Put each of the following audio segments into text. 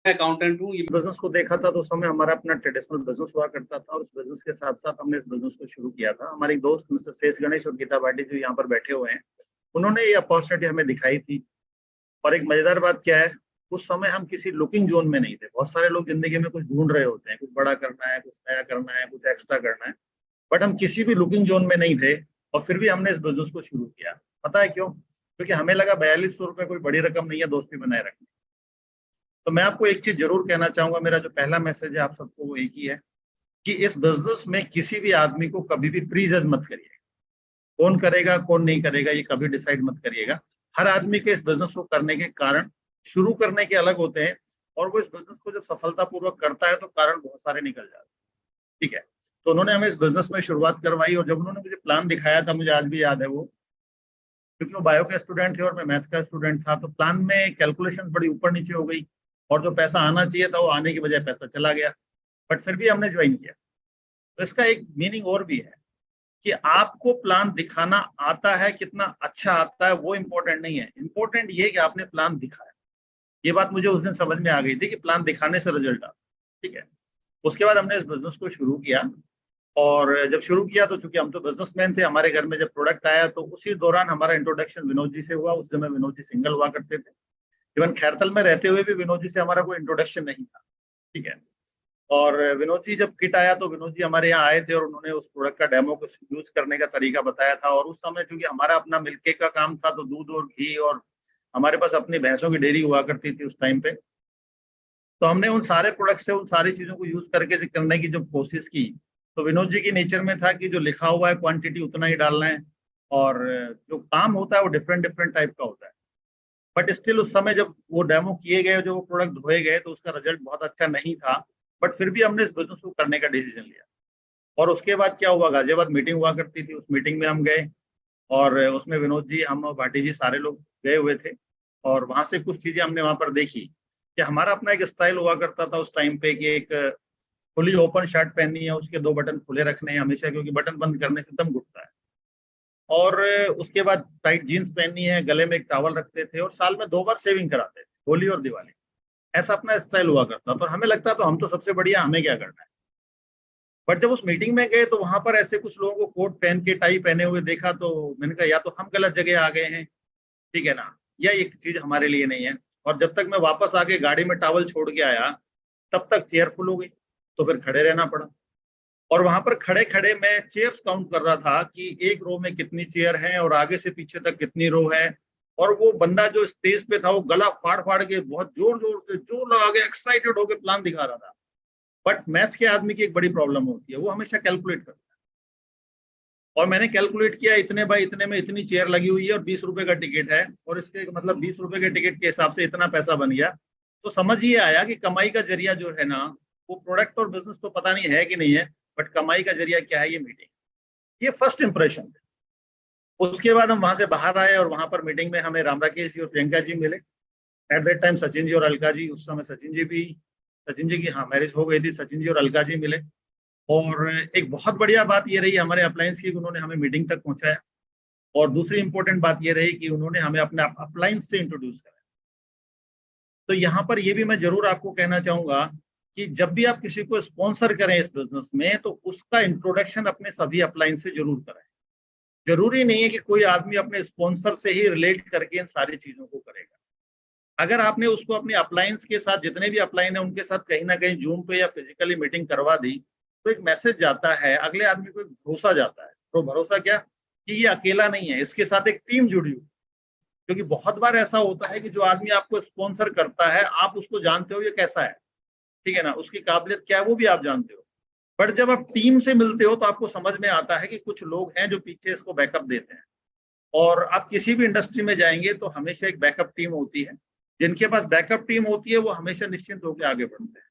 Accountant हूँ। Business को देखा था तो उस समय हमारा अपना ट्रेडिशनल बिजनेस हुआ करता था और उस बिजनेस के साथ साथ हमने इस बिजनेस को शुरू किया था। हमारे दोस्त मिस्टर शेष गणेश और गीता भाटी जो यहाँ पर बैठे हुए हैं, उन्होंने ये अपॉर्चुनिटी हमें दिखाई थी। और एक मजेदार बात क्या है, उस समय हम किसी लुकिंग जोन में नहीं थे। बहुत सारे लोग जिंदगी में कुछ ढूंढ रहे होते हैं, कुछ बड़ा करना है, कुछ नया करना है, कुछ एक्स्ट्रा करना है, बट हम किसी भी लुकिंग जोन में नहीं थे और फिर भी हमने इस बिजनेस को शुरू किया। पता है क्यों? क्योंकि हमें लगा 4200 रुपये कोई बड़ी रकम नहीं है दोस्ती बनाए रखने। तो मैं आपको एक चीज जरूर कहना चाहूंगा, मेरा जो पहला मैसेज है आप सबको वो एक ही है कि इस बिजनेस में किसी भी आदमी को कभी भी प्री जज मत करिएगा। कौन करेगा कौन नहीं करेगा ये कभी डिसाइड मत करिएगा। हर आदमी के इस बिजनेस को करने के कारण शुरू करने के अलग होते हैं और वो इस बिजनेस को जब सफलतापूर्वक करता है तो कारण बहुत सारे निकल जाते हैं। ठीक है, तो उन्होंने हमें इस बिजनेस में शुरुआत करवाई और जब उन्होंने मुझे प्लान दिखाया था, मुझे आज भी याद है वो, क्योंकि वो बायो का स्टूडेंट थे और मैं मैथ का स्टूडेंट था, तो प्लान में कैलकुलेशन बड़ी ऊपर नीचे हो गई और जो पैसा आना चाहिए था वो आने की बजाय पैसा चला गया, बट फिर भी हमने ज्वाइन किया। तो इसका एक मीनिंग और भी है कि आपको प्लान दिखाना आता है, कितना अच्छा आता है वो इम्पोर्टेंट नहीं है, इम्पोर्टेंट ये कि आपने प्लान दिखाया। ये बात मुझे उस दिन समझ में आ गई थी कि प्लान दिखाने से रिजल्ट आता। ठीक है, उसके बाद हमने इस बिजनेस को शुरू किया और जब शुरू किया तो चूंकि हम तो बिजनेसमैन थे, हमारे घर में जब प्रोडक्ट आया तो उसी दौरान हमारा इंट्रोडक्शन विनोद जी से हुआ। उस समय विनोद जी सिंगल हुआ करते थे, इवन खैरतल में रहते हुए भी विनोद जी से हमारा कोई इंट्रोडक्शन नहीं था। ठीक है, और विनोद जी जब किट आया तो विनोद जी हमारे यहाँ आए थे और उन्होंने उस प्रोडक्ट का डेमो को यूज करने का तरीका बताया था। और उस समय चूंकि हमारा अपना मिल्क का काम था तो दूध और घी और हमारे पास अपनी भैंसों की डेयरी हुआ करती थी उस टाइम पे, तो हमने उन सारे प्रोडक्ट से उन सारी चीजों को यूज करके करने की जब कोशिश की तो विनोद जी की नेचर में था कि जो लिखा हुआ है क्वांटिटी उतना ही डालना है और जो काम होता है वो डिफरेंट डिफरेंट टाइप का होता है। बट स्टिल उस समय जब वो डेमो किए गए, जो वो प्रोडक्ट धोए गए तो उसका रिजल्ट बहुत अच्छा नहीं था, बट फिर भी हमने इस बिजनेस को करने का डिसीजन लिया। और उसके बाद क्या हुआ, गाजियाबाद मीटिंग हुआ करती थी, उस मीटिंग में हम गए और उसमें विनोद जी, हम भाटी जी सारे लोग गए हुए थे और वहां से कुछ चीजें हमने वहां पर देखी कि हमारा अपना एक स्टाइल हुआ करता था उस टाइम पे कि एक खुली ओपन शर्ट पहननी है, उसके 2 बटन खुले रखने हैं हमेशा, क्योंकि बटन बंद करने से दम घुटता है। और उसके बाद टाइट जीन्स पहननी है, गले में एक टॉवल रखते थे और साल में 2 बार शेविंग कराते थे, होली और दिवाली। ऐसा अपना स्टाइल हुआ करता था और हमें लगता तो हम तो सबसे बढ़िया, हमें क्या करना है। बट जब उस मीटिंग में गए तो वहां पर ऐसे कुछ लोगों को कोट पहन के टाई पहने हुए देखा तो मैंने कहा या तो हम गलत जगह आ गए हैं, ठीक है ना, या एक चीज हमारे लिए नहीं है। और जब तक मैं वापस आके गाड़ी में टॉवल छोड़ के आया तब तक चेयर फुल हो गई, तो फिर खड़े रहना पड़ा। और वहां पर खड़े खड़े मैं चेयर्स काउंट कर रहा था कि एक रो में कितनी चेयर है और आगे से पीछे तक कितनी रो है। और वो बंदा जो स्टेज पे था वो गला फाड़ फाड़ के बहुत जोर जोर से जोर लगा के एक्साइटेड होकर प्लान दिखा रहा था। बट मैथ्स के आदमी की एक बड़ी प्रॉब्लम होती है, वो हमेशा कैलकुलेट करता है। और मैंने कैलकुलेट किया इतने बाई इतने में इतनी चेयर लगी हुई है और 20 रुपए का टिकट है और इसके मतलब 20 रुपए के टिकट के हिसाब से इतना पैसा बन गया। तो समझ ये आया कि कमाई का जरिया जो है ना, वो प्रोडक्ट और बिजनेस तो पता नहीं है कि नहीं है, बट कमाई का जरिया क्या है, ये मीटिंग। ये फर्स्ट इंप्रेशन। उसके बाद हम वहां से बाहर आए और वहां पर मीटिंग में हमें राम राकेश जी और प्रियंका जी मिले। At that time Sachin ji और अलका जी, उस समय सचिन जी भी, सचिन जी की हाँ मैरिज हो गई थी, सचिन जी और अलका जी मिले। और एक बहुत बढ़िया बात ये रही हमारे अप्लायंस की, उन्होंने हमें मीटिंग तक पहुंचाया। और दूसरी इंपॉर्टेंट बात ये रही कि उन्होंने हमें अपने अप्लायंस से इंट्रोड्यूस कराया। तो यहाँ पर ये भी मैं जरूर आपको कहना चाहूंगा कि जब भी आप किसी को स्पॉन्सर करें इस बिजनेस में तो उसका इंट्रोडक्शन अपने सभी अप्लायंस से जरूर कराएं। जरूरी नहीं है कि कोई आदमी अपने स्पॉन्सर से ही रिलेट करके इन सारी चीजों को करेगा। अगर आपने उसको अपने अप्लायंस के साथ, जितने भी अप्लायन है उनके साथ कहीं ना कहीं जूम पे या फिजिकली मीटिंग करवा दी तो एक मैसेज जाता है, अगले आदमी को एक भरोसा जाता है। तो भरोसा क्या कि ये अकेला नहीं है, इसके साथ एक टीम जुड़ी हुई। क्योंकि बहुत बार ऐसा होता है कि जो आदमी आपको स्पॉन्सर करता है आप उसको जानते हो ये कैसा है, ठीक है ना, उसकी काबिलियत क्या है वो भी आप जानते हो। बट जब आप टीम से मिलते हो तो आपको समझ में आता है कि कुछ लोग हैं जो पीछे इसको बैकअप देते हैं। और आप किसी भी इंडस्ट्री में जाएंगे तो हमेशा एक बैकअप टीम होती है। जिनके पास बैकअप टीम होती है वो हमेशा निश्चिंत होकर आगे बढ़ते हैं।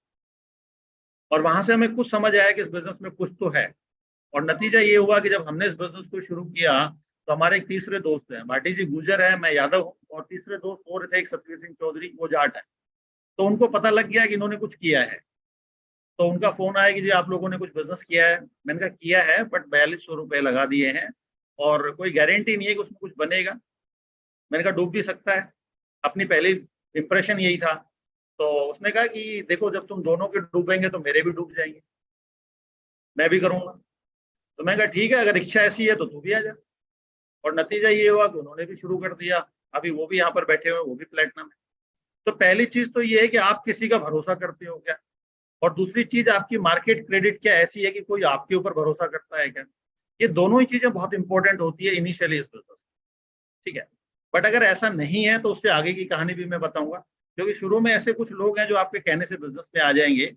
और वहां से हमें कुछ समझ आया कि इस बिजनेस में कुछ तो है। और नतीजा ये हुआ कि जब हमने इस बिजनेस को शुरू किया तो हमारे एक तीसरे दोस्त हैं, भाटी जी गुजर है, मैं यादव हूँ, और तीसरे दोस्त और थे एक सतवीर सिंह चौधरी, वो जाट है। तो उनको पता लग गया कि इन्होंने कुछ किया है। तो उनका फोन आया कि जी आप लोगों ने कुछ बिजनेस किया है। मैंने कहा किया है, बट 4200 रुपये लगा दिए हैं और कोई गारंटी नहीं है कि उसमें कुछ बनेगा। मैंने कहा डूब भी सकता है। अपनी पहली इंप्रेशन यही था। तो उसने कहा कि देखो जब तुम दोनों के डूबेंगे तो मेरे भी डूब जाएंगे, मैं भी करूंगा। तो मैं कहा ठीक है, अगर इच्छा ऐसी है तो तू भी आ जा। और नतीजा ये हुआ कि उन्होंने भी शुरू कर दिया। अभी वो भी यहाँ पर बैठे हुए हैं, वो भी प्लेटिनम है। तो पहली चीज तो ये है कि आप किसी का भरोसा करते हो क्या, और दूसरी चीज आपकी मार्केट क्रेडिट क्या ऐसी है कि कोई आपके ऊपर भरोसा करता है क्या। ये दोनों ही चीजें बहुत इंपॉर्टेंट होती है इनिशियली इस बिजनेस, ठीक है। बट अगर ऐसा नहीं है तो उससे आगे की कहानी भी मैं बताऊंगा, क्योंकि शुरू में ऐसे कुछ लोग हैं जो आपके कहने से बिजनेस में आ जाएंगे,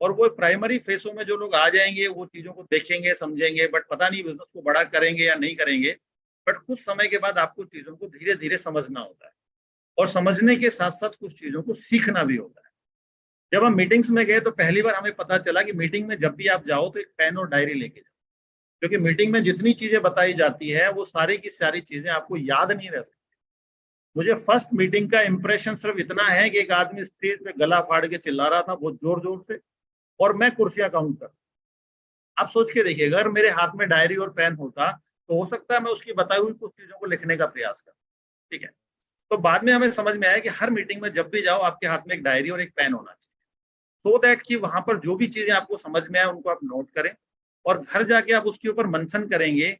और वो प्राइमरी फेसों में जो लोग आ जाएंगे वो चीजों को देखेंगे समझेंगे, बट पता नहीं बिजनेस को बड़ा करेंगे या नहीं करेंगे। बट कुछ समय के बाद आपको चीजों को धीरे धीरे समझना होता है, और समझने के साथ साथ कुछ चीजों को सीखना भी होता है। जब हम मीटिंग्स में गए तो पहली बार हमें पता चला कि मीटिंग में जब भी आप जाओ तो एक पेन और डायरी लेके जाओ, क्योंकि मीटिंग में जितनी चीजें बताई जाती है वो सारी की सारी चीजें आपको याद नहीं रह सकती। मुझे फर्स्ट मीटिंग का इंप्रेशन सिर्फ इतना है कि एक आदमी स्टेज पे गला फाड़ के चिल्ला रहा था बहुत जोर जोर से, और मैं कुर्सियां काउंट कर। आप सोच के देखिए, अगर मेरे हाथ में डायरी और पेन होता तो हो सकता है मैं उसकी बताई हुई कुछ चीजों को लिखने का प्रयास करूं, ठीक है। तो बाद में हमें समझ में आया कि हर मीटिंग में जब भी जाओ आपके हाथ में एक डायरी और एक पेन होना चाहिए, सो दैट कि वहां पर जो भी चीजें आपको समझ में आए उनको आप नोट करें, और घर जाके आप उसके ऊपर मंथन करेंगे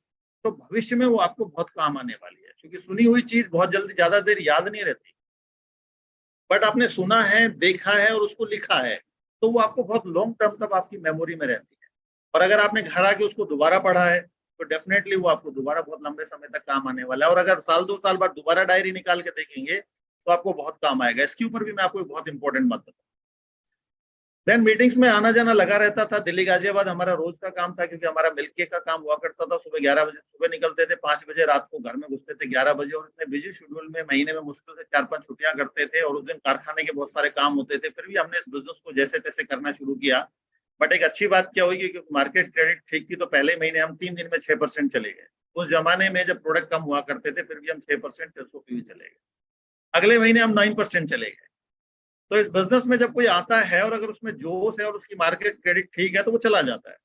तो भविष्य में वो आपको बहुत काम आने वाली है, क्योंकि सुनी हुई चीज बहुत जल्दी ज्यादा देर याद नहीं रहती। बट आपने सुना है, देखा है और उसको लिखा है, तो वो आपको बहुत लॉन्ग टर्म तक आपकी मेमोरी में रहती है। और अगर आपने घर आके उसको दोबारा पढ़ा है तो डेफिनेटली वो आपको दोबारा बहुत लंबे समय तक काम आने वाला है। और अगर साल 2 साल बाद दोबारा डायरी निकाल के देखेंगे तो आपको बहुत काम आएगा। इसके ऊपर भी मैं आपको एक बहुत इंपॉर्टेंट बात बताऊँ। देन मीटिंग्स में आना जाना लगा रहता था, दिल्ली गाजियाबाद हमारा रोज का काम था, क्योंकि हमारा मिल्क केक का काम हुआ करता था। सुबह 11 बजे सुबह निकलते थे, 5 बजे रात को घर में घुसते थे 11 बजे, और इतने बिजी शेड्यूल में महीने में मुश्किल से 4-5 छुट्टियां करते थे, और उस दिन कारखाने के बहुत सारे काम होते थे। फिर भी हमने इस बिजनेस को जैसे तैसे करना शुरू किया। बट एक अच्छी बात क्या हुई कि मार्केट क्रेडिट ठीक थी, तो पहले महीने हम 3 दिन में 6% चले गए। उस जमाने में जब प्रोडक्ट कम हुआ करते थे फिर भी हम 6% एसओपी चले गए। अगले महीने हम 9% चले गए। तो इस बिजनेस में जब कोई आता है और अगर उसमें जोश है और उसकी मार्केट क्रेडिट ठीक है तो वो चला जाता है,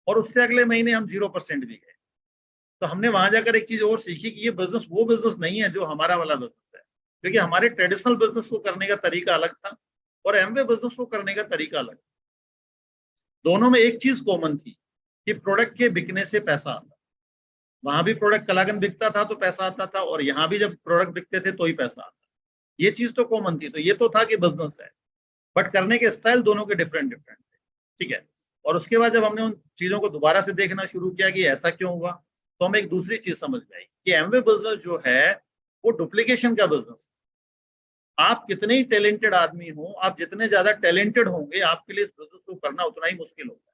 और उससे अगले महीने हम 0% भी गए। तो हमने वहां जाकर एक चीज और सीखी कि ये बिजनेस वो बिजनेस नहीं है जो हमारा वाला बिजनेस है, क्योंकि हमारे ट्रेडिशनल बिजनेस को करने का तरीका अलग था और एमवे बिजनेस को करने का तरीका अलग। दोनों में एक चीज कॉमन थी कि प्रोडक्ट के बिकने से पैसा आता। वहां भी प्रोडक्ट कलागन बिकता था तो पैसा आता था, और यहाँ भी जब प्रोडक्ट बिकते थे तो ही पैसा आता। ये चीज तो कॉमन थी, तो ये तो था कि बिजनेस है। बट करने के स्टाइल दोनों के डिफरेंट डिफरेंट थे, ठीक है। और उसके बाद जब हमने उन चीजों को दोबारा से देखना शुरू किया कि ऐसा क्यों हुआ, तो हमें एक दूसरी चीज समझ में आई कि एमवे बिजनेस जो है वो डुप्लीकेशन का बिजनेस। आप कितने ही टैलेंटेड आदमी हो, आप जितने ज्यादा टैलेंटेड होंगे आपके लिए इस बिजनेस को करना उतना ही मुश्किल होगा,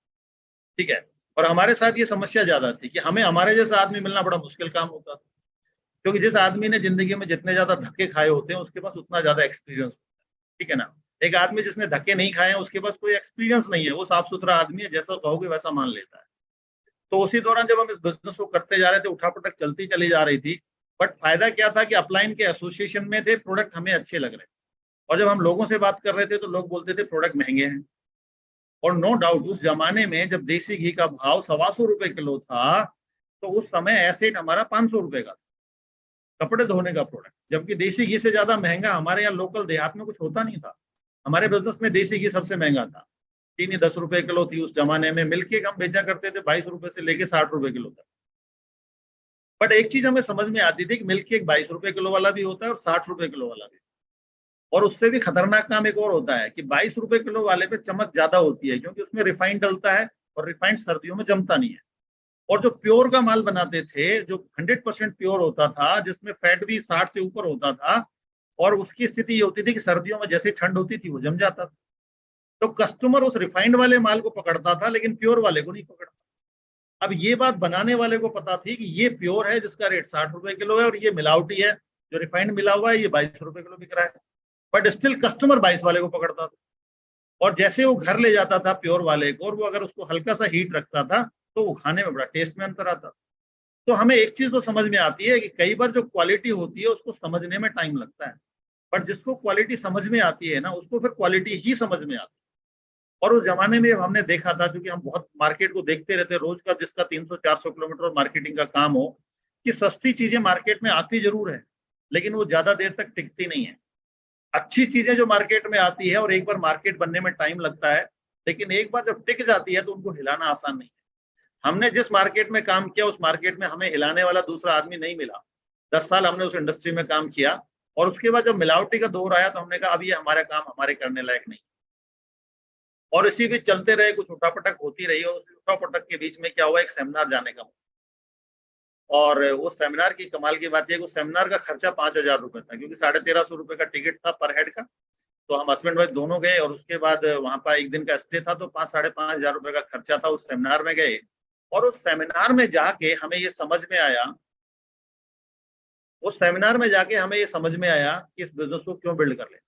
ठीक है। और हमारे साथ ये समस्या ज्यादा थी कि हमें हमारे जैसा आदमी मिलना बड़ा मुश्किल काम होता था, क्योंकि जिस आदमी ने जिंदगी में जितने ज्यादा धक्के खाए होते हैं उसके पास उतना ज्यादा एक्सपीरियंस, ठीक है ना। एक आदमी जिसने धक्के नहीं खाए हैं उसके पास कोई एक्सपीरियंस नहीं है, वो साफ सुथरा आदमी है, जैसा कहोगे वैसा मान लेता है। तो उसी दौरान जब हम इस बिजनेस को करते जा रहे थे उठापटक चलती चली जा रही थी। बट फायदा क्या था कि अपलाइन के एसोसिएशन में थे, प्रोडक्ट हमें अच्छे लग रहे थे, और जब हम लोगों से बात कर रहे थे तो लोग बोलते थे प्रोडक्ट महंगे हैं। और नो डाउट उस जमाने में जब देसी घी का भाव 125 रुपए किलो था, तो उस समय एसेट हमारा 500 रुपए का था, कपड़े धोने का प्रोडक्ट, जबकि देसी घी से ज्यादा महंगा हमारे यहाँ लोकल देहात में कुछ होता नहीं था। हमारे बिजनेस में देसी घी सबसे महंगा था, चीनी 10 रुपए किलो थी उस जमाने में, मिल्क केक हम बेचा करते थे 22 रुपए से लेके 60 रुपए किलो तक। बट एक चीज हमें समझ में आती थी कि मिल्क केक 22 रुपए किलो वाला भी होता है और 60 रुपए किलो वाला भी। और उससे भी खतरनाक काम एक और होता है कि 22 रुपए किलो वाले पे चमक ज्यादा होती है, क्योंकि उसमें रिफाइंड डलता है, और रिफाइंड सर्दियों में जमता नहीं है। और जो प्योर का माल बनाते थे, जो 100% प्योर होता था, जिसमें फैट भी 60 से ऊपर होता था, और उसकी स्थिति ये होती थी कि सर्दियों में जैसे ठंड होती थी वो जम जाता था। तो कस्टमर उस रिफाइंड वाले माल को पकड़ता था लेकिन प्योर वाले को नहीं पकड़ता। अब ये बात बनाने वाले को पता थी कि ये प्योर है जिसका रेट 60 रुपए किलो है, और ये मिलावटी है जो रिफाइंड मिला हुआ है ये 22 रुपए किलो बिक रहा है। बट स्टिल कस्टमर 22 वाले को पकड़ता था, और जैसे वो घर ले जाता था प्योर वाले को, और वो अगर उसको हल्का सा हीट रखता था तो वो खाने में बड़ा टेस्ट में अंतर आता। तो हमें एक चीज तो समझ में आती है कि कई बार जो क्वालिटी होती है उसको समझने में टाइम लगता है, बट जिसको क्वालिटी समझ में आती है ना उसको फिर क्वालिटी ही समझ में आती है। और उस जमाने में हमने देखा था, क्योंकि हम बहुत मार्केट को देखते रहते रोज का, जिसका 300-400 किलोमीटर मार्केटिंग का काम हो, कि सस्ती चीजें मार्केट में आती जरूर है लेकिन वो ज्यादा देर तक टिकती नहीं है। अच्छी चीजें जो मार्केट में आती है और एक बार मार्केट बनने में टाइम लगता है, लेकिन एक बार जब टिक जाती है तो उनको हिलाना आसान नहीं है। हमने जिस मार्केट में काम किया उस मार्केट में हमें हिलाने वाला दूसरा आदमी नहीं मिला। 10 साल हमने उस इंडस्ट्री में काम किया और उसके बाद जब मिलावटी का दौर आया तो हमने कहा अब ये हमारा काम हमारे करने लायक नहीं। और इसी बीच चलते रहे, कुछ उठापटक होती रही और उस उठापटक के बीच में क्या हुआ, एक सेमिनार जाने का। और उस सेमिनार की कमाल की बात यह कि उस सेमिनार का खर्चा 5,000 रुपए था, क्योंकि 1350 रुपए का टिकट था पर हेड का। तो हम हस्बैंड वाइफ दोनों गए और उसके बाद वहां पर एक दिन का स्टे था, तो 5-5,500 रुपए का खर्चा था। उस सेमिनार में गए और उस सेमिनार में जाके हमें ये समझ में आया, उस सेमिनार में जाके हमें ये समझ में आया कि इस बिजनेस को क्यों बिल्ड कर ले।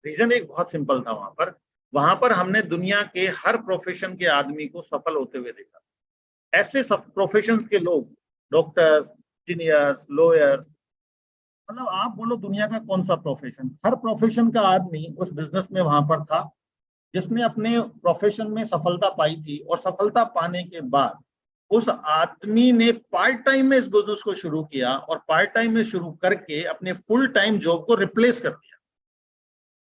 रीजन एक बहुत सिंपल था। वहां पर हमने दुनिया के हर प्रोफेशन के आदमी को सफल होते हुए देखा। ऐसे सब प्रोफेशन के लोग, डॉक्टर्स, इंजीनियर्स, लॉयर्स, मतलब आप बोलो दुनिया का कौन सा प्रोफेशन, हर प्रोफेशन का आदमी उस बिजनेस में वहां पर था, जिसने अपने प्रोफेशन में सफलता पाई थी। और सफलता पाने के बाद उस आदमी ने पार्ट टाइम में इस बिजनेस को शुरू किया और पार्ट टाइम में शुरू करके अपने फुल टाइम जॉब को रिप्लेस कर दिया।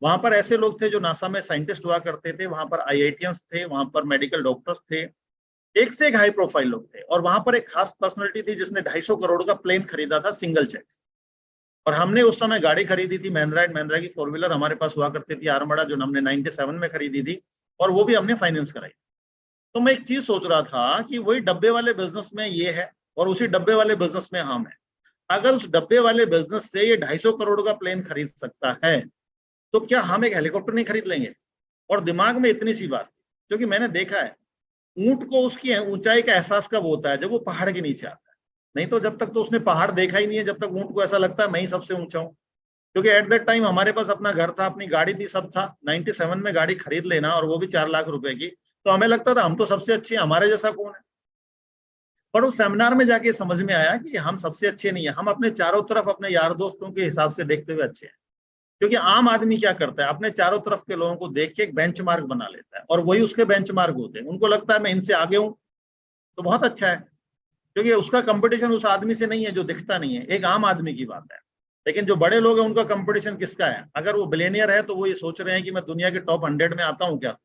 वहां पर ऐसे लोग थे जो नासा में साइंटिस्ट हुआ करते थे, वहां पर आईआईटियंस थे, वहां पर मेडिकल डॉक्टर्स थे, एक से एक हाई प्रोफाइल लोग थे। और वहां पर एक खास पर्सनालिटी थी जिसने 250 करोड़ का प्लेन खरीदा था सिंगल चेक। और हमने उस समय गाड़ी खरीदी थी महिंद्रा एंड महिंद्रा की 4 व्हीलर हमारे पास हुआ करती थी आर्मडा, जो हमने 97 में खरीदी थी और वो भी हमने फाइनेंस कराई। तो मैं एक चीज सोच रहा था कि वही डब्बे वाले बिजनेस में ये है और उसी डब्बे वाले बिजनेस में हम है। अगर उस डब्बे वाले बिजनेस से ये 250 करोड़ का प्लेन खरीद सकता है तो क्या हम एक हेलीकॉप्टर नहीं खरीद लेंगे? और दिमाग में इतनी सी बात, क्योंकि मैंने देखा है ऊंट को उसकी ऊंचाई का एहसास कब होता है, जब वो पहाड़ के नीचे आता है। नहीं तो जब तक तो उसने पहाड़ देखा ही नहीं है, जब तक ऊंट को ऐसा लगता है मैं ही सबसे ऊंचा हूँ। क्योंकि एट दैट टाइम हमारे पास अपना घर था, अपनी गाड़ी थी, सब था। 97 में गाड़ी खरीद लेना और वो भी 4 लाख रुपए की, तो हमें लगता था हम तो सबसे अच्छे हैं, हमारे जैसा कौन है। पर उस सेमिनार में जाके समझ में आया कि हम सबसे अच्छे नहीं है, हम अपने चारों तरफ अपने यार दोस्तों के हिसाब से देखते हुए अच्छे हैं। क्योंकि आम आदमी क्या करता है, अपने चारों तरफ के लोगों को देख के एक बेंचमार्क बना लेता है और वही उसके बेंचमार्क होते हैं। उनको लगता है मैं इनसे आगे हूं तो बहुत अच्छा है, क्योंकि उसका कंपटीशन उस आदमी से नहीं है जो दिखता नहीं है, एक आम आदमी की बात है। लेकिन जो बड़े लोग हैं उनका कंपटीशन किसका है? अगर वो बिलियनियर है तो वो ये सोच रहे हैं कि मैं दुनिया के टॉप 100 में आता हूँ क्या।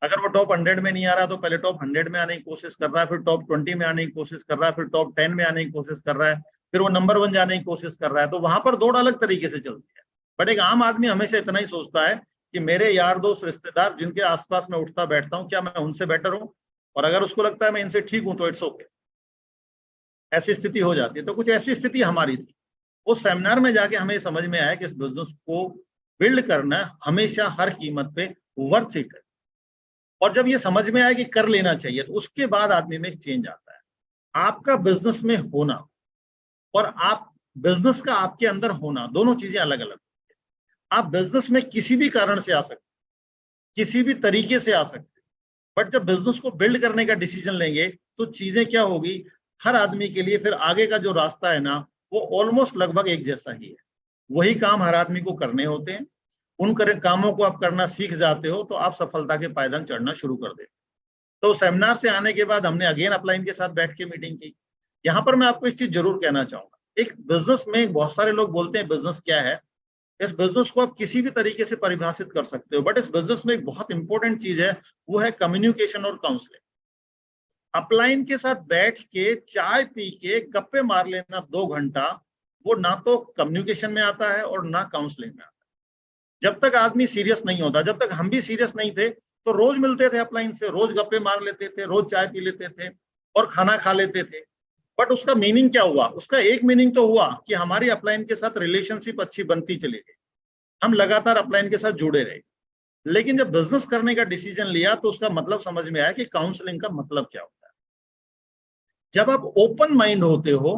अगर वो टॉप 100 में नहीं आ रहा तो पहले टॉप 100 में आने की कोशिश कर रहा है, फिर टॉप 20 में आने की कोशिश कर रहा है, फिर टॉप 10 में आने की कोशिश कर रहा है, फिर वो नंबर 1 जाने की कोशिश कर रहा है। तो वहां पर दौड़ अलग तरीके से चलती है। बट एक आम आदमी हमेशा इतना ही सोचता है कि मेरे यार दोस्त रिश्तेदार जिनके आसपास मैं उठता बैठता हूँ, क्या मैं उनसे बेटर हूँ? और अगर उसको लगता है मैं इनसे ठीक हूं तो इट्स ओके। ऐसी स्थिति हो जाती है। तो कुछ ऐसी स्थिति हमारी थी। उस सेमिनार में जाके हमें समझ में आया कि इस बिजनेस को बिल्ड करना हमेशा हर कीमत पे वर्थ इट है। और जब ये समझ में आया कि कर लेना चाहिए तो उसके बाद आदमी में एक चेंज आता है। आपका बिजनेस में होना और आप बिजनेस का आपके अंदर होना, दोनों चीजें अलग अलग। आप बिजनेस में किसी भी कारण से आ सकते, किसी भी तरीके से आ सकते, बट जब बिजनेस को बिल्ड करने का डिसीजन लेंगे तो चीजें क्या होगी, हर आदमी के लिए फिर आगे का जो रास्ता है ना वो ऑलमोस्ट लगभग एक जैसा ही है। वही काम हर आदमी को करने होते हैं। उन कामों को आप करना सीख जाते हो तो आप सफलता के पायदान चढ़ना शुरू कर देते। तो सेमिनार से आने के बाद हमने अगेन अपलाइन के साथ बैठ के मीटिंग की। यहाँ पर मैं आपको एक चीज जरूर कहना चाहूंगा। एक बिजनेस में बहुत सारे लोग बोलते हैं बिजनेस क्या है, इस बिजनेस को आप किसी भी तरीके से परिभाषित कर सकते हो, बट इस बिजनेस में एक बहुत इंपॉर्टेंट चीज है, वो है कम्युनिकेशन और काउंसलिंग। अपलाइन के साथ बैठ के चाय पी के गप्पे मार लेना 2 घंटा, वो ना तो कम्युनिकेशन में आता है और ना काउंसलिंग में आता है। जब तक आदमी सीरियस नहीं होता, जब तक हम भी सीरियस नहीं थे तो रोज मिलते थे अपलाइन से, रोज गप्पे मार लेते थे, रोज चाय पी लेते थे और खाना खा लेते थे। बट उसका मीनिंग क्या हुआ? उसका एक मीनिंग तो हुआ कि हमारी अपलाइन के साथ रिलेशनशिप अच्छी बनती चली गई, हम लगातार अपलाइन के साथ जुड़े रहे। लेकिन जब बिजनेस करने का डिसीजन लिया तो उसका मतलब समझ में आया कि काउंसलिंग का मतलब क्या होता है। जब आप ओपन माइंड होते हो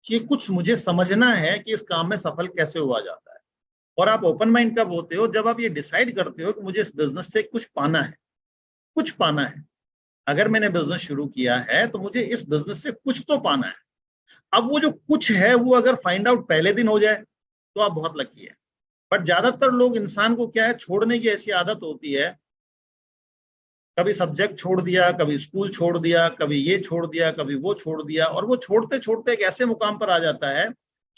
कि कुछ मुझे समझना है कि इस काम में सफल कैसे हुआ जाता है, और आप ओपन माइंड कब होते हो, जब आप ये डिसाइड करते हो कि मुझे इस बिजनेस से कुछ पाना है, कुछ पाना है। अगर मैंने बिजनेस शुरू किया है तो मुझे इस बिजनेस से कुछ तो पाना है। अब वो जो कुछ है वो अगर फाइंड आउट पहले दिन हो जाए तो आप बहुत लकी है। बट ज्यादातर लोग, इंसान को क्या है, छोड़ने की ऐसी आदत होती है, कभी सब्जेक्ट छोड़ दिया, कभी स्कूल छोड़ दिया, कभी ये छोड़ दिया, कभी वो छोड़ दिया, और वो छोड़ते छोड़ते एक ऐसे मुकाम पर आ जाता है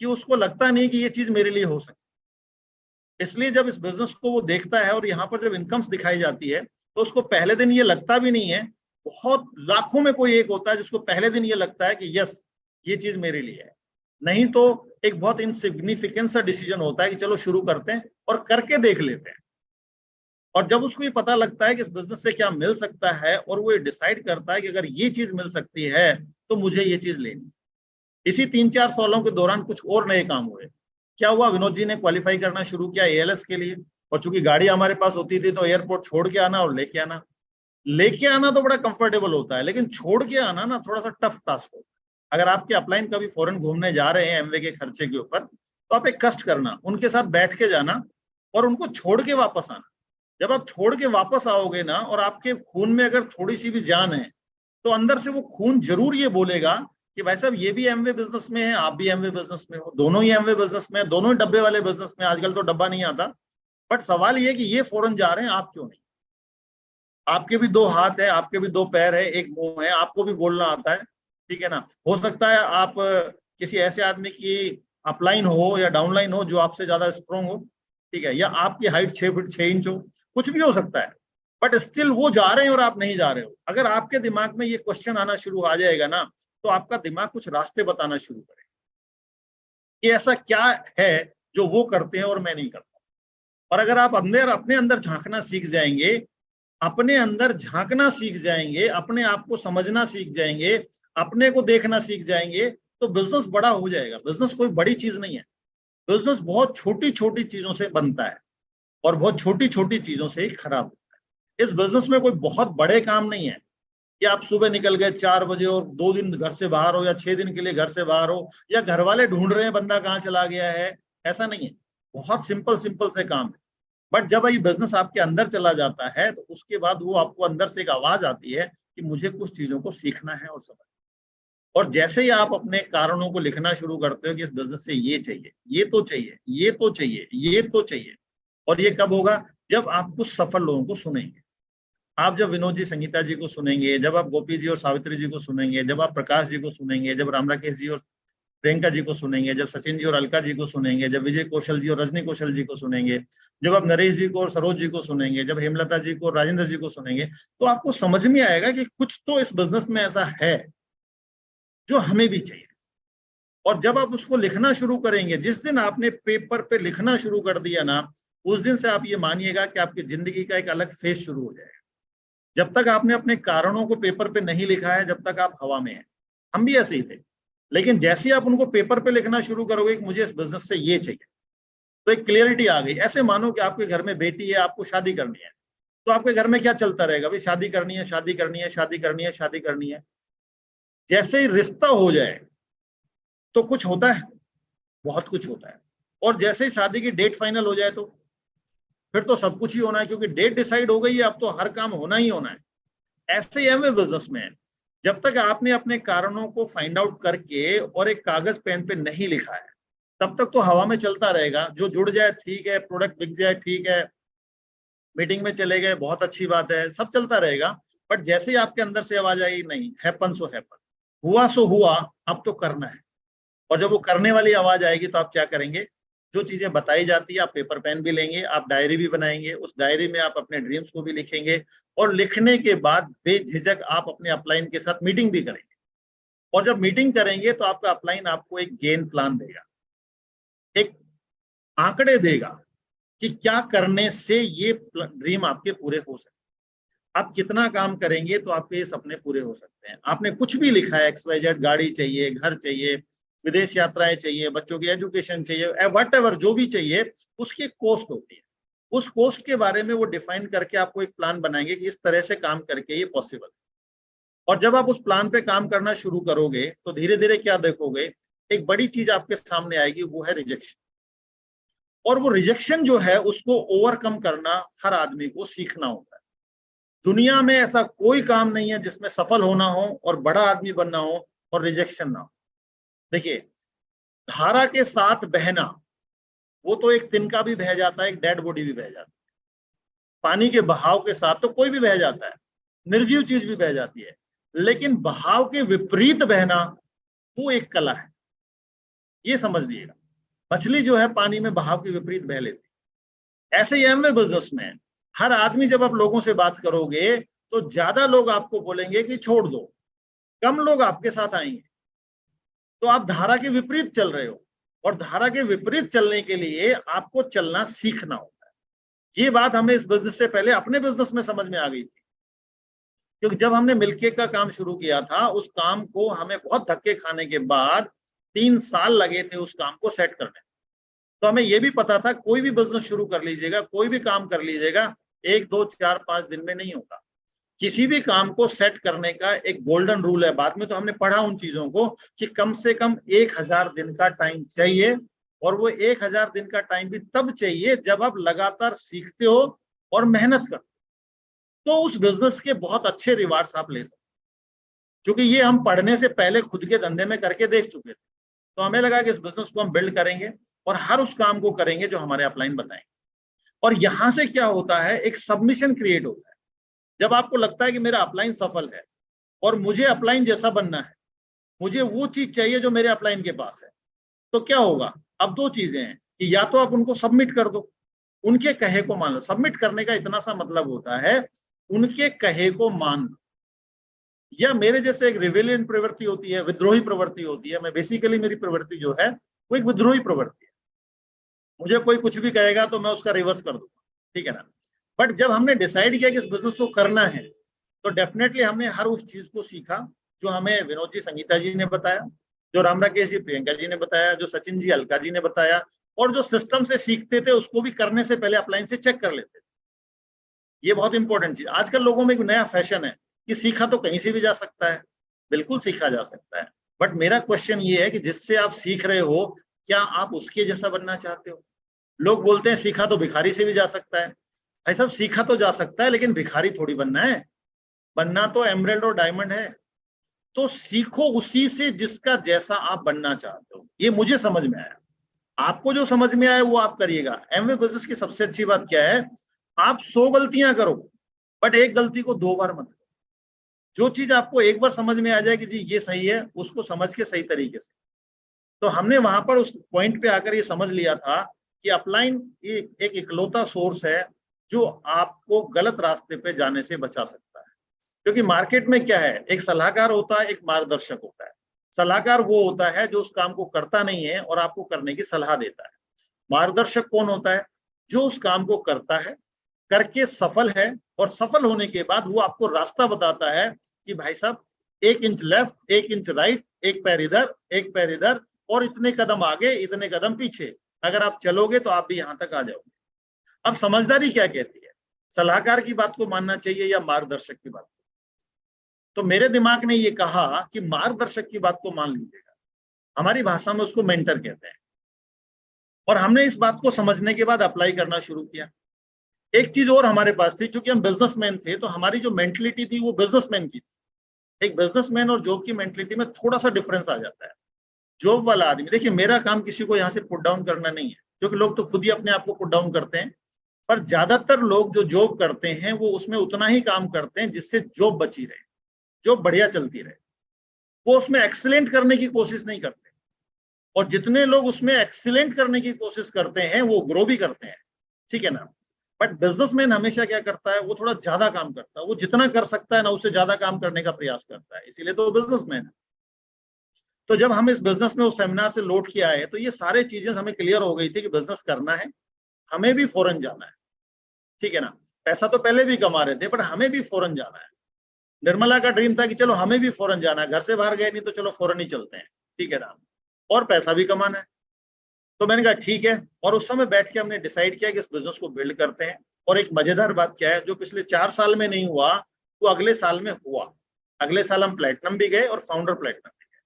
कि उसको लगता नहीं कि ये चीज मेरे लिए हो सकती। इसलिए जब इस बिजनेस को वो देखता है और यहाँ पर जब इनकम्स दिखाई जाती है तो उसको पहले दिन ये लगता भी नहीं है, बहुत लाखों में कोई एक होता है जिसको पहले दिन ये लगता है कि यस ये चीज मेरे लिए है। नहीं तो एक बहुत इनसिग्निफिकेंट सा डिसीजन होता है कि चलो शुरू करते हैं और करके देख लेते हैं। और जब उसको ये पता लगता है कि इस बिजनेस से क्या मिल सकता है और वो ये डिसाइड करता है कि अगर ये चीज मिल सकती है तो मुझे ये चीज लेनी। इसी 3-4 सालों के दौरान कुछ और नए काम हुए। क्या हुआ, विनोद जी ने क्वालिफाई करना शुरू किया एएलएस के लिए, और चूंकि गाड़ी हमारे पास होती थी तो एयरपोर्ट छोड़ के आना और लेके आना तो बड़ा कंफर्टेबल होता है, लेकिन छोड़ के आना ना थोड़ा सा टफ टास्क होता है। अगर आपके अपलाइन कभी फॉरेन घूमने जा रहे हैं एमवे के खर्चे के ऊपर, तो आप एक कष्ट करना, उनके साथ बैठ के जाना और उनको छोड़ के वापस आना। जब आप छोड़ के वापस आओगे ना और आपके खून में अगर थोड़ी सी भी जान है तो अंदर से वो खून जरूर ये बोलेगा कि भाई साहब ये भी एमवे बिजनेस में है, आप भी एमवे बिजनेस में हो, दोनों ही एमवे बिजनेस में है, दोनों ही डब्बे वाले बिजनेस में। आजकल तो डब्बा नहीं आता, बट सवाल ये कि ये फॉरेन जा रहे हैं, आप क्यों नहीं? आपके भी दो हाथ है, आपके भी दो पैर है, एक मुंह है, आपको भी बोलना आता है, ठीक है ना। हो सकता है आप किसी ऐसे आदमी की अपलाइन हो या डाउनलाइन हो जो आपसे ज्यादा स्ट्रॉन्ग हो, ठीक है, या आपकी हाइट 6 फीट 6 इंच हो, कुछ भी हो सकता है, बट स्टिल वो जा रहे हैं और आप नहीं जा रहे हो। अगर आपके दिमाग में ये क्वेश्चन आना शुरू आ जाएगा ना, तो आपका दिमाग कुछ रास्ते बताना शुरू करेगा कि ऐसा क्या है जो वो करते हैं और मैं नहीं करता। और अगर आप अंदर अपने अंदर झांकना सीख जाएंगे, अपने अंदर झांकना सीख जाएंगे, अपने आप को समझना सीख जाएंगे, अपने को देखना सीख जाएंगे, तो बिजनेस बड़ा हो जाएगा। बिजनेस कोई बड़ी चीज नहीं है, बिजनेस बहुत छोटी छोटी चीजों से बनता है और बहुत छोटी छोटी चीजों से ही खराब होता है। इस बिजनेस में कोई बहुत बड़े काम नहीं है कि आप सुबह निकल गए 4 बजे और 2 दिन घर से बाहर हो, या 6 दिन के लिए घर से बाहर हो, या घर वाले ढूंढ रहे हैं बंदा कहाँ चला गया है, ऐसा नहीं है। बहुत सिंपल सिंपल से काम है। बट जब ये बिजनेस आपके अंदर चला जाता है तो उसके बाद वो आपको अंदर से एक आवाज आती है कि मुझे कुछ चीजों को सीखना है और समझना। और जैसे ही आप अपने कारणों को लिखना शुरू करते हो कि इस बिजनेस से ये चाहिए, ये तो चाहिए, ये तो चाहिए, ये तो चाहिए, और ये कब होगा? जब आप कुछ सफल लोगों को सुनेंगे। आप जब विनोद जी संगीता जी को सुनेंगे, जब आप गोपी जी और सावित्री जी को सुनेंगे, जब आप प्रकाश जी को सुनेंगे, जब राम राकेश जी और प्रियंका जी को सुनेंगे, जब सचिन जी और अलका जी को सुनेंगे, जब विजय कौशल जी और रजनी कौशल जी को सुनेंगे, जब आप नरेश जी को और सरोज जी को सुनेंगे, जब हेमलता जी को और राजेंद्र जी को सुनेंगे, तो आपको समझ में आएगा कि कुछ तो इस बिजनेस में ऐसा है जो हमें भी चाहिए। और जब आप उसको लिखना शुरू करेंगे, जिस दिन आपने पेपर पे लिखना शुरू कर दिया ना, उस दिन से आप ये मानिएगा कि आपकी जिंदगी का एक अलग फेज शुरू हो जाएगा। जब तक आपने अपने कारणों को पेपर पे नहीं लिखा है, जब तक आप हवा में हैं। हम भी ऐसे ही थे, लेकिन जैसे ही आप उनको पेपर पे लिखना शुरू करोगे कि मुझे इस बिजनेस से ये चाहिए, तो एक क्लियरिटी आ गई। ऐसे मानो कि आपके घर में बेटी है, आपको शादी करनी है, तो आपके घर में क्या चलता रहेगा? भाई शादी करनी है, शादी करनी है, शादी करनी है, शादी करनी है। जैसे ही रिश्ता हो जाए तो कुछ होता है, बहुत कुछ होता है। और जैसे ही शादी की डेट फाइनल हो जाए तो फिर तो सब कुछ ही होना है, क्योंकि डेट डिसाइड हो गई है, अब तो हर काम होना ही होना है। ऐसे ही हमें बिजनेस में है, जब तक आपने अपने कारणों को फाइंड आउट करके और एक कागज पेन पे नहीं लिखा है, तब तक तो हवा में चलता रहेगा। जो जुड़ जाए ठीक है, प्रोडक्ट बिक जाए ठीक है, मीटिंग में चले गए बहुत अच्छी बात है, सब चलता रहेगा। बट जैसे ही आपके अंदर से आवाज आई, नहीं, हैपन सो हैपन, हुआ सो हुआ, अब तो करना है। और जब वो करने वाली आवाज आएगी तो आप क्या करेंगे? जो चीजें बताई जाती है, आप पेपर पेन भी लेंगे, आप डायरी भी बनाएंगे, उस डायरी में आप अपने ड्रीम्स को भी लिखेंगे, और लिखने के बाद बेझिझक आप अपने अपलाइन के साथ मीटिंग भी करेंगे। और जब मीटिंग करेंगे तो आपका अपलाइन आपको एक गेम प्लान देगा, एक आंकड़े देगा कि क्या करने से ये ड्रीम आपके पूरे हो सकते हैं। आप कितना काम करेंगे तो आपके ये सपने पूरे हो सकते हैं। आपने कुछ भी लिखा है, XYZ, गाड़ी चाहिए, घर चाहिए, विदेश यात्राएं चाहिए, बच्चों की एजुकेशन चाहिए, वट एवर जो भी चाहिए, उसकी एक कॉस्ट होती है। उस कॉस्ट के बारे में वो डिफाइन करके आपको एक प्लान बनाएंगे कि इस तरह से काम करके ये पॉसिबल है। और जब आप उस प्लान पे काम करना शुरू करोगे तो धीरे धीरे क्या देखोगे, एक बड़ी चीज आपके सामने आएगी, वो है रिजेक्शन। और वो रिजेक्शन जो है उसको ओवरकम करना हर आदमी को सीखना होता है। दुनिया में ऐसा कोई काम नहीं है जिसमें सफल होना हो और बड़ा आदमी बनना हो और रिजेक्शन ना हो। देखिए, धारा के साथ बहना, वो तो एक तिनका भी बह जाता है, एक डेड बॉडी भी बह जाता है। पानी के बहाव के साथ तो कोई भी बह जाता है, निर्जीव चीज भी बह जाती है, लेकिन बहाव के विपरीत बहना, वो एक कला है। ये समझ लीजिएगा, मछली जो है पानी में बहाव के विपरीत बह लेती है, ऐसे ही एमवे बिजनेस में हर आदमी, जब आप लोगों से बात करोगे तो ज्यादा लोग आपको बोलेंगे कि छोड़ दो, कम लोग आपके साथ आएंगे। तो आप धारा के विपरीत चल रहे हो, और धारा के विपरीत चलने के लिए आपको चलना सीखना होता है। ये बात हमें इस बिजनेस से पहले अपने बिजनेस में समझ में आ गई थी, क्योंकि जब हमने मिल्ककेक का काम शुरू किया था, उस काम को हमें बहुत धक्के खाने के बाद 3 साल लगे थे उस काम को सेट करने। तो हमें यह भी पता था कोई भी बिजनेस शुरू कर लीजिएगा, कोई भी काम कर लीजिएगा, 1, 2, 4, 5 दिन में नहीं होगा। किसी भी काम को सेट करने का एक गोल्डन रूल है। बाद में तो हमने पढ़ा उन चीजों को कि कम से कम 1000 दिन का टाइम चाहिए, और वो 1000 दिन का टाइम भी तब चाहिए जब आप लगातार सीखते हो और मेहनत करते हो, तो उस बिजनेस के बहुत अच्छे रिवार्ड्स आप ले सकते हो। क्योंकि ये हम पढ़ने से पहले खुद के धंधे में करके देख चुके थे, तो हमें लगा कि इस बिजनेस को हम बिल्ड करेंगे और हर उस काम को करेंगे जो हमारे अपलाइन बताएंगे। और यहां से क्या होता है, एक सबमिशन क्रिएट होता है। जब आपको लगता है कि मेरा अपलाइन सफल है और मुझे अपलाइन जैसा बनना है, मुझे वो चीज चाहिए जो मेरे अपलाइन के पास है, तो क्या होगा? अब 2 चीजें हैं कि या तो आप उनको सबमिट कर दो, उनके कहे को मान लो। सबमिट करने का इतना सा मतलब होता है उनके कहे को मान लो, या मेरे जैसे एक रिवेलियन प्रवृत्ति होती है, विद्रोही प्रवृत्ति होती है। मैं बेसिकली, मेरी प्रवृत्ति जो है वो एक विद्रोही प्रवृत्ति है। मुझे कोई कुछ भी कहेगा तो मैं उसका रिवर्स कर दूंगा, ठीक है ना। बट जब हमने डिसाइड किया कि इस बिजनेस को करना है, तो डेफिनेटली हमने हर उस चीज को सीखा जो हमें विनोद जी, संगीता जी ने बताया, जो राम राकेश जी, प्रियंका जी ने बताया, जो सचिन जी, अलका जी ने बताया, और जो सिस्टम से सीखते थे उसको भी करने से पहले अपलाइन से चेक कर लेते थे। ये बहुत इंपॉर्टेंट चीज। आजकल लोगों में एक नया फैशन है कि सीखा तो कहीं से भी जा सकता है। बिल्कुल सीखा जा सकता है, बट मेरा क्वेश्चन ये है कि जिससे आप सीख रहे हो, क्या आप उसके जैसा बनना चाहते हो? लोग बोलते हैं सीखा तो भिखारी से भी जा सकता है। भाई साहब, सीखा तो जा सकता है, लेकिन भिखारी थोड़ी बनना है। बनना तो एमराल्ड और डायमंड है। तो सीखो उसी से जिसका जैसा आप बनना चाहते हो। ये मुझे समझ में आया। आपको जो समझ में आया वो आप करिएगा। एमवे बिजनेस की सबसे अच्छी बात क्या है, आप 100 गलतियां करो, बट एक गलती को 2 बार मत करो। जो चीज आपको एक बार समझ में आ जाए कि जी ये सही है, उसको समझ के सही तरीके से। तो हमने वहां पर उस पॉइंट पे आकर ये समझ लिया था कि अपलाइन एक इकलौता सोर्स है जो आपको गलत रास्ते पे जाने से बचा सकता है। क्योंकि मार्केट में क्या है, एक सलाहकार होता है, एक मार्गदर्शक होता है। सलाहकार वो होता है जो उस काम को करता नहीं है और आपको करने की सलाह देता है। मार्गदर्शक कौन होता है? जो उस काम को करता है, करके सफल है, और सफल होने के बाद वो आपको रास्ता बताता है कि भाई साहब 1 इंच लेफ्ट, 1 इंच राइट, एक पैर इधर, एक पैर इधर, और इतने कदम आगे, इतने कदम पीछे। अगर आप चलोगे तो आप भी यहां तक आ जाओगे। अब समझदारी क्या कहती है, सलाहकार की बात को मानना चाहिए या मार्गदर्शक की बात? तो मेरे दिमाग ने ये कहा कि मार्गदर्शक की बात को मान लीजिएगा। हमारी भाषा में उसको मेंटर कहते हैं। और हमने इस बात को समझने के बाद अप्लाई करना शुरू किया। एक चीज और हमारे पास थी, क्योंकि हम बिजनेसमैन थे, तो हमारी जो मेंटलिटी थी वो बिजनेसमैन की थी। एक बिजनेसमैन और जॉब की मेंटलिटी में थोड़ा सा डिफरेंस आ जाता है। जॉब वाला आदमी, देखिए मेरा काम किसी को यहाँ से पुट डाउन करना नहीं है, क्योंकि लोग तो खुद ही अपने आप को पुट डाउन करते हैं। पर ज्यादातर लोग जो जॉब करते हैं वो उसमें उतना ही काम करते हैं जिससे जॉब बची रहे, जॉब बढ़िया चलती रहे। वो उसमें एक्सीलेंट करने की कोशिश नहीं करते। और जितने लोग उसमें एक्सीलेंट करने की कोशिश करते हैं वो ग्रो भी करते हैं, ठीक है ना। बट बिजनेसमैन हमेशा क्या करता है, वो थोड़ा ज्यादा काम करता है। वो जितना कर सकता है ना, उससे ज्यादा काम करने का प्रयास करता है, इसीलिए तो बिजनेसमैन है। तो जब हम इस बिजनेस में उस सेमिनार से लौट के आए, तो ये सारे चीजें हमें क्लियर हो गई थी कि बिजनेस करना है, हमें भी फॉरेन जाना है, ठीक है ना। पैसा तो पहले भी कमा रहे थे, बट हमें भी फॉरेन जाना है। निर्मला का ड्रीम था कि चलो हमें भी फॉरेन जाना है, घर से बाहर गए नहीं तो चलो फॉरेन ही चलते हैं, ठीक है ना, और पैसा भी कमाना है। तो मैंने कहा ठीक है, और उस समय बैठ के हमने डिसाइड किया कि इस बिजनेस को बिल्ड करते हैं। और एक मजेदार बात क्या है, जो पिछले 4 साल में नहीं हुआ वो अगले साल में हुआ। अगले साल हम प्लेटिनम भी गए और फाउंडर प्लेटिनम भी गए।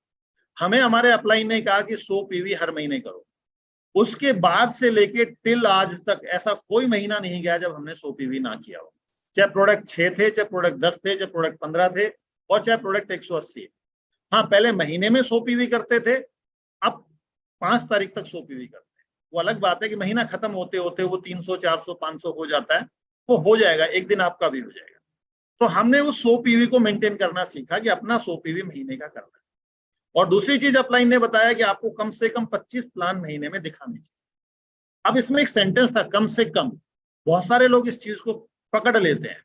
हमें हमारे अपलाइन ने कहा कि 100 पीवी हर महीने करो। उसके बाद से लेके टिल आज तक ऐसा कोई महीना नहीं गया जब हमने 100 पीवी ना किया हो। चाहे प्रोडक्ट 6 थे, चाहे प्रोडक्ट 10 थे, चाहे प्रोडक्ट 15 थे, और चाहे प्रोडक्ट 180। हाँ, पहले महीने में 100 पीवी करते थे, अब 5 तारीख तक 100 पीवी करते हैं। वो अलग बात है कि महीना खत्म होते होते वो 300, 400, 500 हो जाता है। वो हो जाएगा, एक दिन आपका भी हो जाएगा। तो हमने उस 100 पीवी को मेंटेन करना सीखा कि अपना 100 पीवी महीने का करना है। और दूसरी चीज अपलाइन ने बताया कि आपको कम से कम 25 प्लान महीने में दिखाने चाहिए। अब इसमें एक सेंटेंस था, कम से कम। बहुत सारे लोग इस चीज को पकड़ लेते हैं।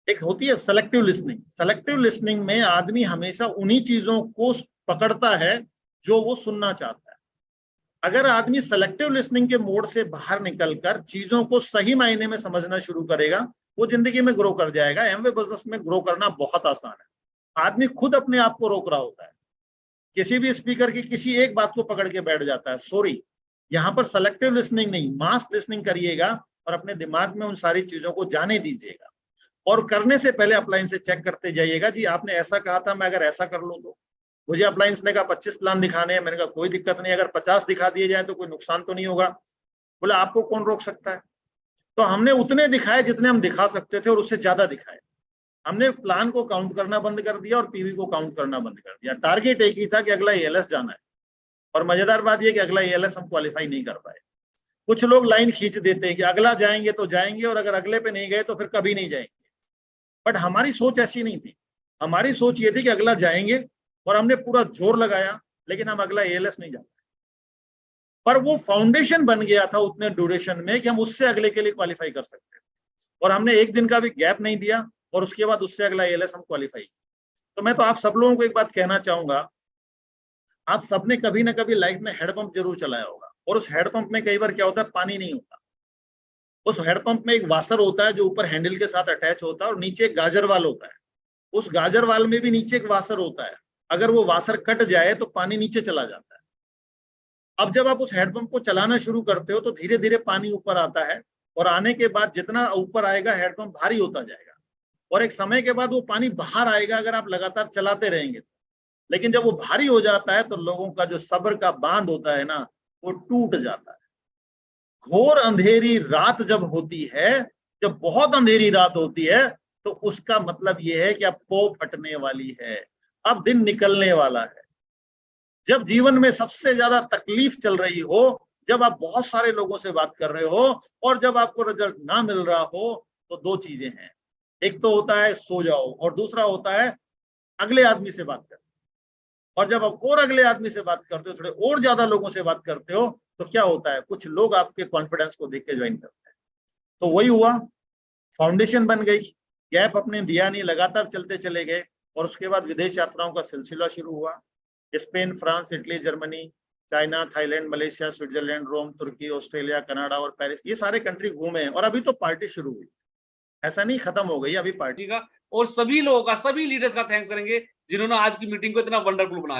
एक होती है सेलेक्टिव लिसनिंग। सेलेक्टिव लिसनिंग में आदमी हमेशा उन्हीं चीजों को पकड़ता है जो वो सुनना चाहता है। अगर आदमी सेलेक्टिव लिसनिंग के मोड से बाहर निकलकर चीजों को सही मायने में समझना शुरू करेगा, वो जिंदगी में ग्रो कर जाएगा। एमवे बिजनेस में ग्रो करना बहुत आसान है। आदमी खुद अपने आप को रोक रहा होता है, किसी भी स्पीकर की किसी एक बात को पकड़ के बैठ जाता है। सॉरी, यहाँ पर सेलेक्टिव लिसनिंग नहीं, मास लिसनिंग करिएगा और अपने दिमाग में उन सारी चीजों को जाने दीजिएगा। और करने से पहले अपलाइन से चेक करते जाइएगा, जी आपने ऐसा कहा था, मैं अगर ऐसा कर लूं तो। मुझे अपलाइंस ने कहा 25 प्लान दिखाने हैं, मैंने कहा कोई दिक्कत नहीं, अगर 50 दिखा दिए जाए तो कोई नुकसान तो नहीं होगा। बोला आपको कौन रोक सकता है। तो हमने उतने दिखाए जितने हम दिखा सकते थे और उससे ज्यादा दिखाए। हमने प्लान को काउंट करना बंद कर दिया और पीवी को काउंट करना बंद कर दिया। टारगेट एक ही था कि अगला एएलएस जाना है। और मजेदार बात यह कि अगला एएलएस हम क्वालिफाई नहीं कर पाए। कुछ लोग लाइन खींच देते हैं कि अगला जाएंगे तो जाएंगे और अगर अगले पे नहीं गए तो फिर कभी नहीं जाएंगे। बट हमारी सोच ऐसी नहीं थी। हमारी सोच ये थी कि अगला जाएंगे और हमने पूरा जोर लगाया, लेकिन हम अगला एएलएस नहीं जाते। पर वो फाउंडेशन बन गया था उतने ड्यूरेशन में कि हम उससे अगले के लिए क्वालिफाई कर सकते हैं। और हमने एक दिन का भी गैप नहीं दिया और उसके बाद उससे अगला एएलएस हम क्वालिफाई। तो मैं तो आप सब लोगों को एक बात कहना चाहूंगा, आप सबने कभी ना कभी लाइफ में हेडपंप जरूर चलाया होगा। और उस हेडपंप में कई बार क्या होता है, पानी नहीं होता। उस हेडपंप में एक वाशर होता है जो ऊपर हैंडल के साथ अटैच होता है और नीचे एक गाजर वाल होता है। उस गाजर वाल में भी नीचे एक वाशर होता है। अगर वो वाशर कट जाए तो पानी नीचे चला जाता है। अब जब आप उस हैंडपंप को चलाना शुरू करते हो तो धीरे धीरे पानी ऊपर आता है और आने के बाद जितना ऊपर आएगा हैंडपंप भारी होता जाएगा और एक समय के बाद वो पानी बाहर आएगा अगर आप लगातार चलाते रहेंगे। लेकिन जब वो भारी हो जाता है तो लोगों का जो सब्र का बांध होता है ना, वो टूट जाता है। घोर अंधेरी रात जब होती है, जब बहुत अंधेरी रात होती है, तो उसका मतलब यह है कि अब पो फटने वाली है, अब दिन निकलने वाला है। जब जीवन में सबसे ज्यादा तकलीफ चल रही हो, जब आप बहुत सारे लोगों से बात कर रहे हो और जब आपको रिजल्ट ना मिल रहा हो, तो दो चीजें हैं। एक तो होता है सो जाओ और दूसरा होता है अगले आदमी से बात करो। और जब आप और अगले आदमी से बात करते हो, थोड़े और ज्यादा लोगों से बात करते हो, तो क्या होता है, कुछ लोग आपके कॉन्फिडेंस को देख के ज्वाइन करते हैं। तो वही हुआ, फाउंडेशन बन गई, गैप अपने दिया नहीं, लगातार चलते चले गए। और उसके बाद विदेश यात्राओं का सिलसिला शुरू हुआ। Spain, France, Italy, Germany, China, Thailand, Malaysia, Switzerland, Rome, तुर्की, ऑस्ट्रेलिया, कनाडा और पेरिस, ये सारे कंट्री घूमे हैं। और अभी तो पार्टी शुरू हुई, ऐसा नहीं खत्म हो गई अभी पार्टी का। और सभी लोगों का, सभी लीडर्स का थैंक्स करेंगे जिन्होंने आज की मीटिंग को इतना वंडरफुल बनाया।